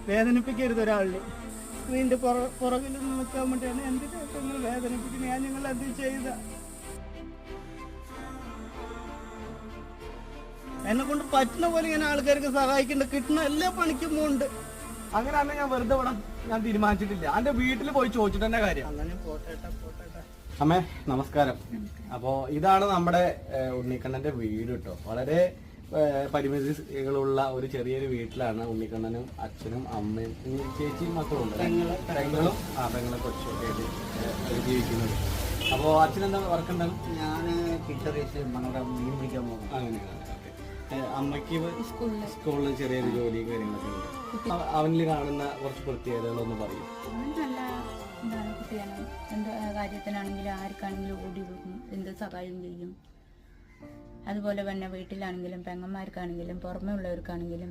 വേദനിപ്പിക്കരുത് ഒരാളിനെ. സ്ക്രീനിന്റെ പുറകിൽ നിൽക്കാൻ വേണ്ടിയാണ് എന്തിനാ നിങ്ങൾ വേദനിപ്പിക്കുന്നത്? ഞാൻ നിങ്ങൾ എന്ത് ചെയ്ത? എന്നെ കൊണ്ട് പറ്റുന്ന പോലെ ഞാൻ ആൾക്കാർക്ക് സഹായിക്കേണ്ട, കിട്ടുന്ന എല്ലാ പണിക്കും പോകുന്നുണ്ട്. അങ്ങനെ അന്ന് ഞാൻ വെറുതെ വിടാൻ ഞാൻ തീരുമാനിച്ചിട്ടില്ല. എന്റെ വീട്ടിൽ പോയി ചോദിച്ചിട്ട് തന്നെ കാര്യം. അങ്ങനെ പോട്ടെ. അമ്മേ നമസ്കാരം. അപ്പോ ഇതാണ് നമ്മുടെ ഉണ്ണിക്കണ്ണന്റെ വീട് കേട്ടോ. വളരെ പരിമിതികളുള്ള ഒരു ചെറിയൊരു വീട്ടിലാണ് ഉണ്ണിക്കണ്ണനും അച്ഛനും അമ്മയും ചേച്ചിയും മക്കളും ഉണ്ട്. പെങ്ങളും പെങ്ങളെ കൊച്ചൊക്കെ ആയിട്ട് ജീവിക്കുന്നത്. അപ്പോ അച്ഛനെന്താ വർക്ക് എന്താണ്? ഞാൻ ഫിഷറീസ് ഞങ്ങളുടെ മീൻ പിടിക്കാൻ പോകുന്നു. അങ്ങനെയാണ്. അമ്മയ്ക്ക് സ്കൂളിൽ ചെറിയൊരു ജോലിയും കാര്യങ്ങളൊക്കെ ഉണ്ട്. അവനിൽ കാണുന്ന കുറച്ച് പ്രത്യേകതകളൊന്ന് പറയും. എന്താണ് കുട്ടിയാണ്, എന്ത് കാര്യത്തിനാണെങ്കിലും ആർക്കാണെങ്കിലും ഓടി കൊടുക്കും, എന്ത് സഹായം ചെയ്യും. അതുപോലെ തന്നെ വീട്ടിലാണെങ്കിലും പെങ്ങന്മാർക്കാണെങ്കിലും പുറമെ ഉള്ളവർക്കാണെങ്കിലും